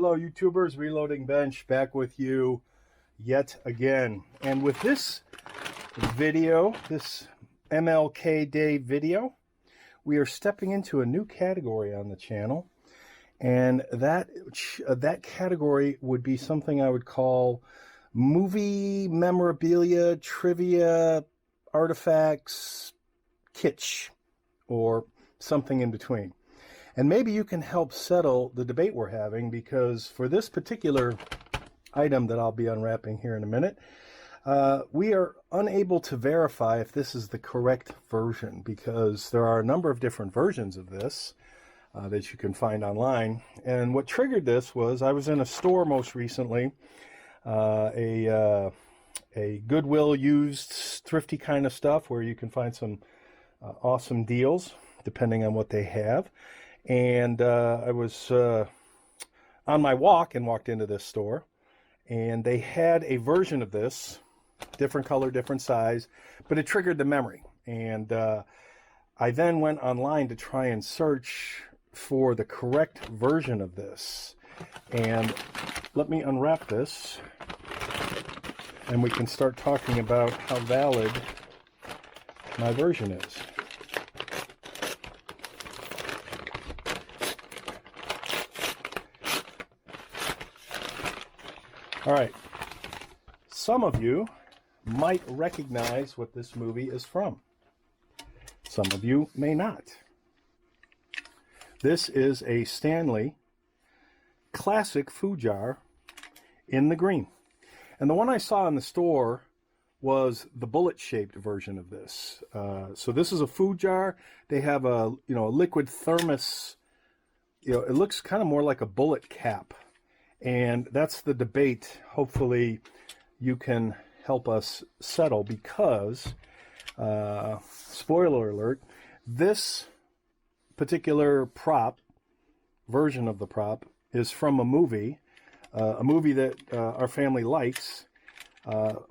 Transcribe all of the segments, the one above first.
Hello, YouTubers. Reloading Bench back with you yet again. And with this video, this MLK Day video, we are stepping into a new category on the channel. And that category would be something I would call movie memorabilia, trivia, artifacts, kitsch, or something in between. And maybe you can help settle the debate we're having, because for this particular item that I'll be unwrapping here in a minute, we are unable to verify if this is the correct version, because there are a number of different versions of this that you can find online. And what triggered this was I was in a store most recently, a Goodwill used thrifty kind of stuff where you can find some awesome deals depending on what they have. And I was on my walk and walked into this store, and they had a version of this, different color, different size, but it triggered the memory. And I then went online to try and search for the correct version of this. And let me unwrap this, and we can start talking about how valid my version is. All right, some of you might recognize what this movie is from. Some of you may not. This is a Stanley classic food jar in the green. And the one I saw in the store was the bullet-shaped version of this. So this is a food jar. They have a liquid thermos. It looks kind of more like a bullet cap. And that's the debate hopefully you can help us settle, because, spoiler alert, this particular version of the prop is from a movie that our family likes,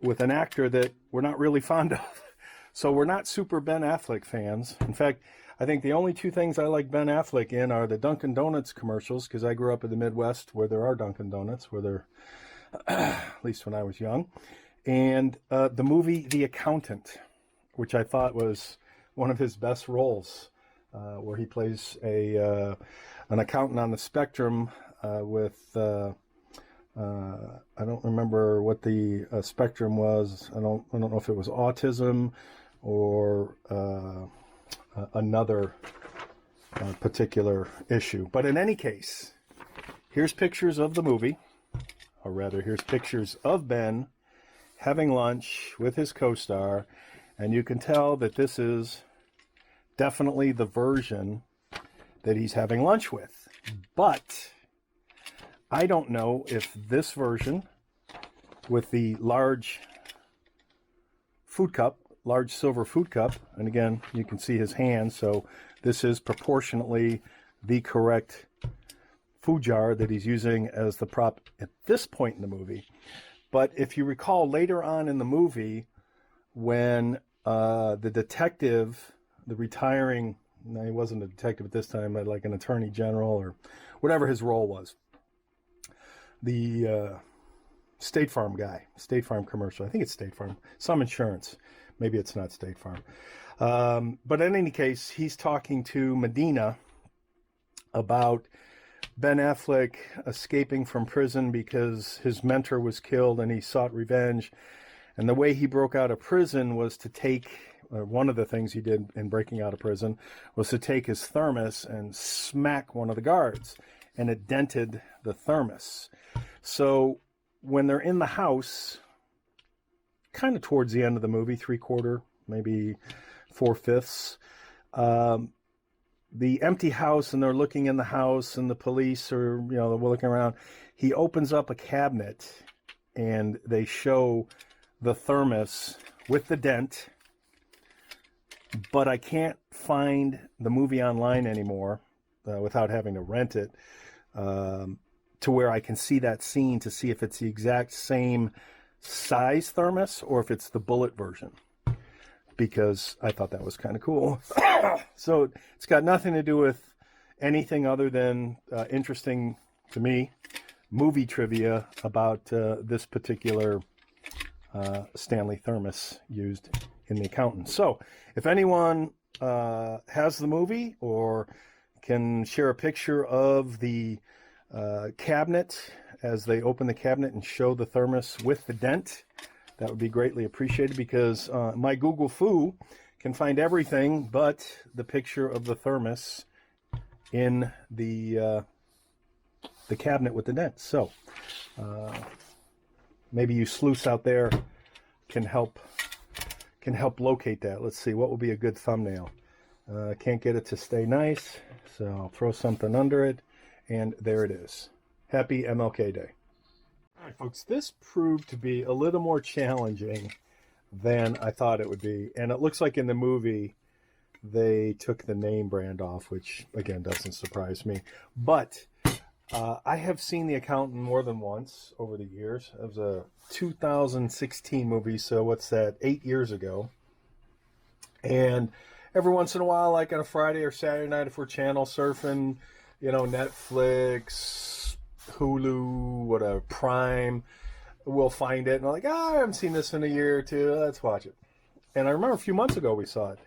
with an actor that we're not really fond of. So we're not super Ben Affleck fans. In fact, I think the only two things I like Ben Affleck in are the Dunkin' Donuts commercials, because I grew up in the Midwest where there are Dunkin' Donuts, where there, at least when I was young, and the movie The Accountant, which I thought was one of his best roles, where he plays an accountant on the spectrum with, I don't remember what the spectrum was. I don't know if it was autism or another particular issue. But in any case, here's pictures of the movie, or rather, here's pictures of Ben having lunch with his co-star, and you can tell that this is definitely the version that he's having lunch with. But I don't know if this version with the large silver food cup, and again, you can see his hand, so this is proportionately the correct food jar that he's using as the prop at this point in the movie. But if you recall later on in the movie, when the detective, the retiring, no, he wasn't a detective at this time, but like an attorney general or whatever his role was, the State Farm guy, State Farm commercial, I think it's State Farm, some insurance. Maybe it's not State Farm. But in any case, he's talking to Medina about Ben Affleck escaping from prison because his mentor was killed and he sought revenge. And the way he broke out of prison was to take, one of the things he did in breaking out of prison was to take his thermos and smack one of the guards. And it dented the thermos. So when they're in the house, kind of towards the end of the movie, 3/4, maybe 4/5, the empty house, and they're looking in the house, and the police are, they're looking around. He opens up a cabinet, and they show the thermos with the dent, but I can't find the movie online anymore without having to rent it, to where I can see that scene to see if it's the exact same size thermos or if it's the bullet version, because I thought that was kind of cool. So it's got nothing to do with anything other than interesting to me movie trivia about this particular Stanley Thermos used in The Accountant. So if anyone has the movie or can share a picture of the cabinet as they open the cabinet and show the thermos with the dent, that would be greatly appreciated, because my Google Foo can find everything but the picture of the thermos in the cabinet with the dent. So maybe you sleuths out there can help locate that. Let's see, what will be a good thumbnail. Can't get it to stay nice, so I'll throw something under it, and there it is. Happy MLK Day. All right, folks, this proved to be a little more challenging than I thought it would be, and it looks like in the movie they took the name brand off, which again doesn't surprise me. But I have seen The Accountant more than once over the years. It was a 2016 movie, so what's that, 8 years ago. And every once in a while, like on a Friday or Saturday night, if we're channel surfing, you know, Netflix, Hulu, whatever, Prime, we'll find it. And I'm like, I haven't seen this in a year or two. Let's watch it. And I remember a few months ago we saw it.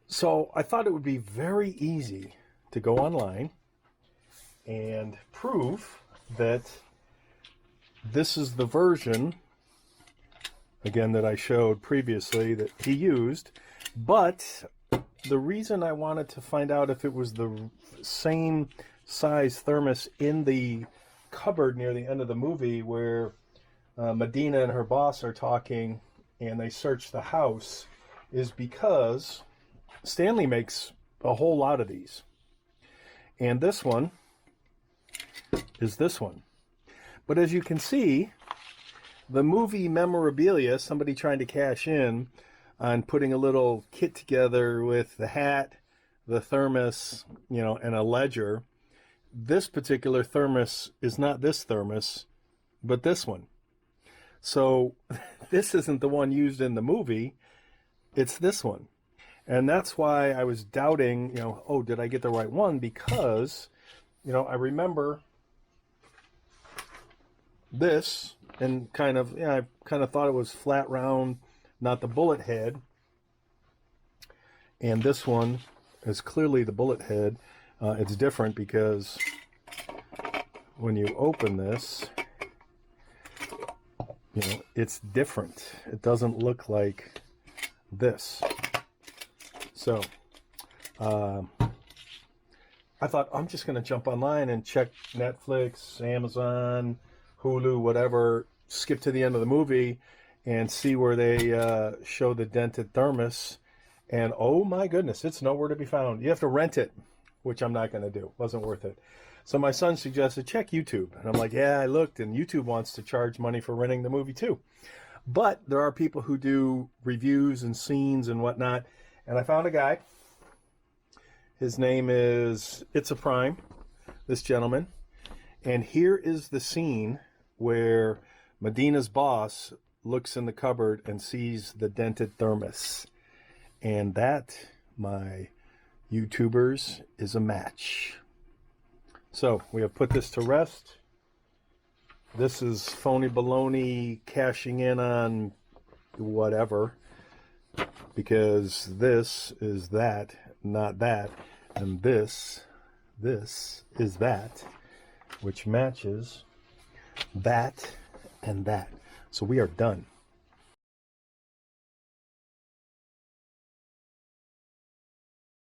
So I thought it would be very easy to go online and prove that this is the version, again, that I showed previously that he used. But the reason I wanted to find out if it was the same size thermos in the cupboard near the end of the movie where Medina and her boss are talking and they search the house is because Stanley makes a whole lot of these. And this one is this one. But as you can see, the movie memorabilia, somebody trying to cash in on putting a little kit together with the hat, the thermos, you know, and a ledger. This particular thermos is not this thermos, but this one. So this isn't the one used in the movie, it's this one. And that's why I was doubting, you know, oh, did I get the right one? Because, you know, I remember this and kind of, yeah, I kind of thought it was flat round, not the bullet head. And this one is clearly the bullet head. It's different because when you open this, you know, it's different. It doesn't look like this. So I thought, I'm just going to jump online and check Netflix, Amazon, Hulu, whatever, skip to the end of the movie and see where they show the dented thermos. And oh my goodness, it's nowhere to be found. You have to rent it, which I'm not going to do. Wasn't worth it. So my son suggested, check YouTube. And I'm like, yeah, I looked, and YouTube wants to charge money for renting the movie too. But there are people who do reviews and scenes and whatnot. And I found a guy. His name is It's a Prime, this gentleman. And here is the scene where Medina's boss looks in the cupboard and sees the dented thermos. And that, my YouTubers, is a match. So we have put this to rest. This is phony baloney cashing in on whatever, because this is that, not that, and this is that, which matches that and that. So we are done.